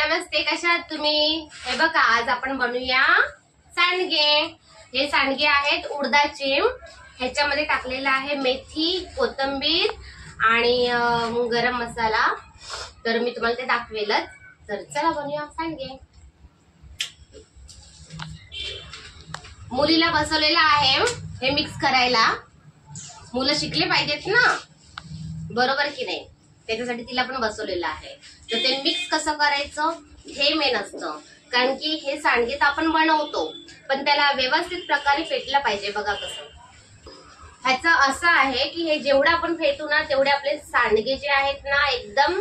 नमस्ते, कशा आहात तुम्ही? हे बघा, आज आपण बनवूया सांडगे। हे सांडगे आहेत उडदाचे। ह्याच्यामध्ये टाकलेला आहे मेथी, कोथिंबीर आणि गरम मसाला। तर मी तुम्हाला ते दाखवेलच। तर चला बनवूया सांडगे। मुलीला बसवलेला आहे हे मिक्स करायला। मुलं शिकले पाहिजेत ना, बरोबर की नाही? त्याच्यासाठी तिला पण बसवलेलं आहे। तर ते मिक्स कसं करायचं हे मेन असतं, कारण की हे सांडगे तर आपण बनवतो पण त्याला व्यवस्थित प्रकारे फेटलं पाहिजे। बघा कसं ह्याचं असं आहे की हे जेवढं आपण फेटू ना तेवढे आपले सांडगे जे आहेत ना एकदम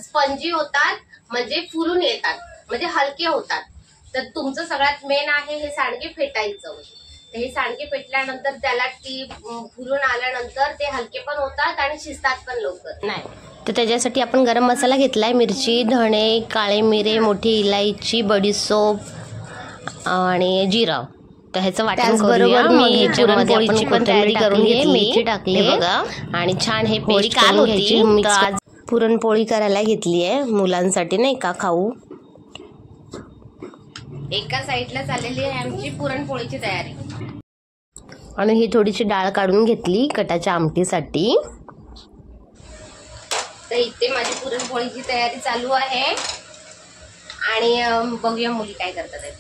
स्पंजी होतात, म्हणजे फुलून येतात, म्हणजे हलके होतात। तर तुमचं सगळ्यात मेन आहे हे सांडगे फेटायचं। हे सांडगे पेटल्यानंतर त्याला ती फुलून आल्यानंतर ते हलके पण होतात आणि शिजतात पण लवकर नाही। तर त्याच्यासाठी आपण गरम मसाला घेतलाय, मिरची, धणे, काळे मिरे, मोठी इलायची, बडीशोप आणि जिरा। तर ह्याचं वाटण करूया। मी ह्याच्यामध्ये आपण कोथिंबीर करून घेतली, मेथी टाकली बघा आणि छान हे पेस्ट करून घ्यायची। मिक्स आज पुरणपोळी करायला घेतली आहे मुलांसाठी, नाही का खाऊ। एका साईडला चाललेली आहे आमची पुरणपोळीची तयारी। आणि ही थोडीशी डाळ काढून घेतली कटाच्या आमटीसाठी। तर इथे माझी पुरणपोळीची तयारी चालू आहे आणि बघूया मुली काय करतात।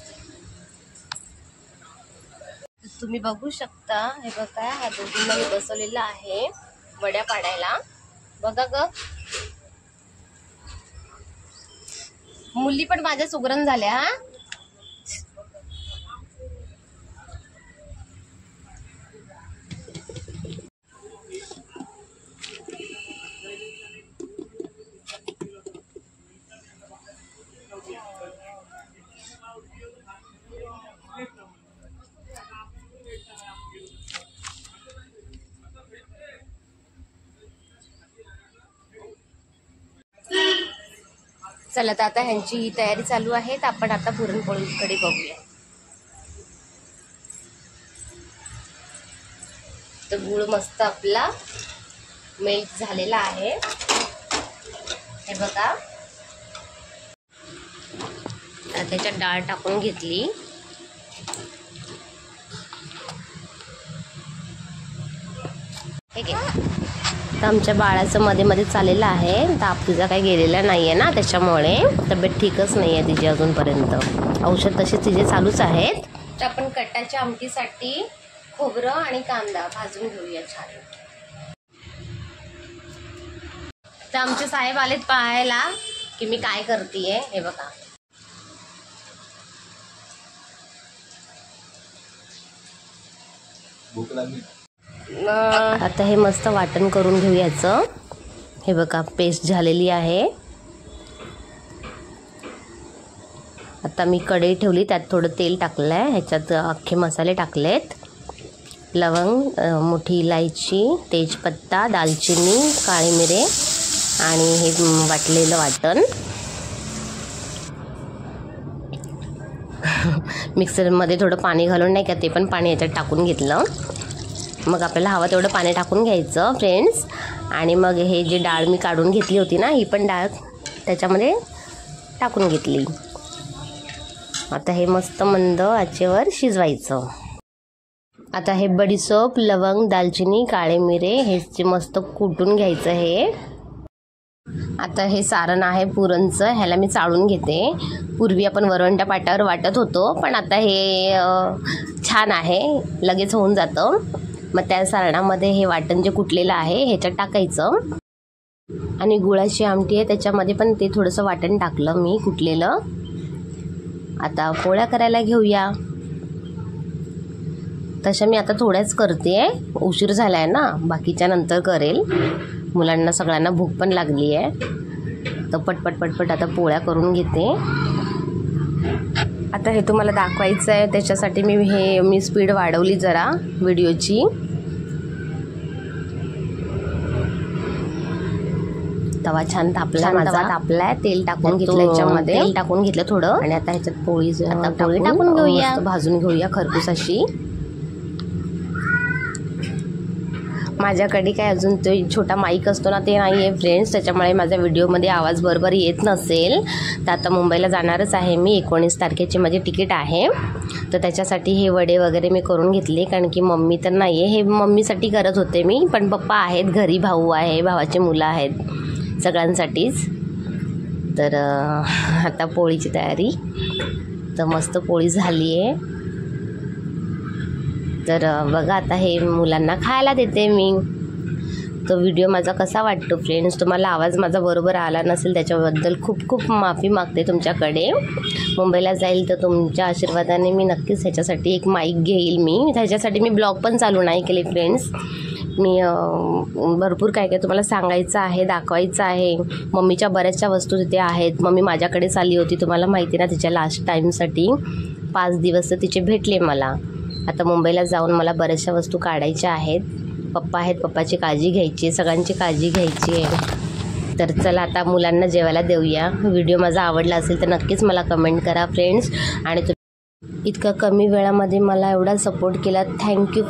तुम्ही बघू शकता, हे बघा ह्या दोघींना मी बसवलेलं आहे वड्या पाडायला। बघा ग, मुली पण माझ्या सुगरण झाल्या। चला तर आता ह्यांची ही तयारी चालू आहे, तर आपण आता पुरणपोळीकडे बघूया। तर गुळ मस्त आपला मेल्ट झालेला आहे, हे बघा। त्याच्यात डाळ टाकून घेतली। हे घे। तर आमच्या बाळाचं मध्ये मध्ये चाललेलं आहे, ताप तिचा काही गेलेला नाहीये ना, त्याच्यामुळे तब्येत ठीकच नाहीये तिची अजूनपर्यंत। औषध तसे तिचे चालूच आहेत। तर आपण कटाच्या आमटीसाठी खोबरं आणि कांदा भाजून घेऊया छान। तर आमचे साहेब आलेत पाहायला की मी काय करतेय, हे बघा। आता हे मस्त वाटण करून घेऊयाचं। हे बघा पेस्ट झालेली आहे। आता मी कढई ठेवली, त्यात थोडं तेल टाकलंय, ह्याच्यात अख्खे मसाले टाकलेत। लवंग, मोठी इलायची, तेजपत्ता, दालचिनी, काळे मिरे आणि हे वाटलेलं वाटण। मिक्सरमध्ये थोडं पाणी घालून, नाही का, ते पण पाणी ह्याच्यात टाकून घेतलं। मग आपल्याला हवं तेवढं पाणी टाकून घ्यायचं फ्रेंड्स। आणि मग हे जे डाळ मी काढून घेतली होती ना, ही पण डाळ त्याच्यामध्ये टाकून घेतली। आता हे मस्त मंद आचेवर शिजवायचं। आता हे बडीशोप, लवंग, दालचिनी, काळे मिरे हे मस्त कुटून घ्यायचं। हे आता हे सारण आहे पुरणचं, ह्याला मी चाळून घेते। पूर्वी आपण वरवंट्या पाटावर वाटत होतो, पण आता हे छान आहे, लगेच होऊन जातं। मग त्या सारणामध्ये हे वाटण जे कुटलेलं आहे ह्याच्यात टाकायचं। आणि गुळाची आमटी आहे, त्याच्यामध्ये पण ते थोडंसं वाटण टाकलं मी कुटलेलं। आता पोळ्या करायला घेऊया। तशा मी आता थोड्याच करते, उशीर झालाय ना, बाकीच्या नंतर करेल। मुलांना सगळ्यांना भूक पण लागली आहे, तर पटपट पटपट आता पोळ्या करून घेते। आता हे तुम्हाला दाखवायचं आहे, त्याच्यासाठी मी स्पीड वाढवली जरा व्हिडिओची। तवा छान तापलाय, तेल टाकून घेतलं ह्याच्यामध्ये, तेल टाकून घेतलं थोडं। आणि आता ह्याच्यात पोळी टाकून घेऊया, भाजून घेऊया खरपूस अशी। माझ्याकडे काय अजून तो छोटा माईक असतो ना ते नाही आहे फ्रेंड्स, त्याच्यामुळे माझ्या व्हिडिओमध्ये आवाज बरोबर येत नसेल. तर आता मुंबईला जाणारच आहे मी, 19 तारखेची माझी तिकीट आहे. तर त्याच्यासाठी हे वडे वगैरे मी करून घेतले, कारण की मम्मी तर नाही आहे. हे मम्मीसाठी करत होते मी, पण पप्पा आहेत घरी, भाऊ आहे, भावाची मुलं आहेत, सगळ्यांसाठीच. तर आता पोळीची तयारी. तर मस्त पोळी झाली आहे. तर बघा आता हे मुलांना खायला देते मी. तो व्हिडिओ माझा कसा वाटतो फ्रेंड्स, तुम्हाला आवाज माझा बरोबर आला नसेल त्याच्याबद्दल खूप खूप माफी मागते तुमच्याकडे. मुंबईला जाईल तर तुमच्या आशीर्वादाने मी नक्कीच ह्याच्यासाठी एक माईक घेईल. मी त्याच्यासाठी मी ब्लॉग पण चालू नाही केले फ्रेंड्स. मी भरपूर काय काय तुम्हाला सांगायचं आहे, दाखवायचं आहे. मम्मीच्या बऱ्याचशा वस्तू तिथे आहेत. मम्मी माझ्याकडेच आली होती, तुम्हाला माहिती ना, तिच्या लास्ट टाईमसाठी 5 दिवस तर तिचे भेटले मला. आता मुंबईला जाऊन मला बऱ्याचशा वस्तू काढायच्या आहेत. पप्पा आहेत, पप्पाची काळजी घ्यायची, सगळ्यांची काळजी घ्यायची आहे. तर चला आता मुलांना जेवायला देऊया. व्हिडिओ माझा आवडला असेल तर नक्कीच मला कमेंट करा फ्रेंड्स. आणि इतका कमी वेळामध्ये मला एवढा सपोर्ट केला, थँक्यू.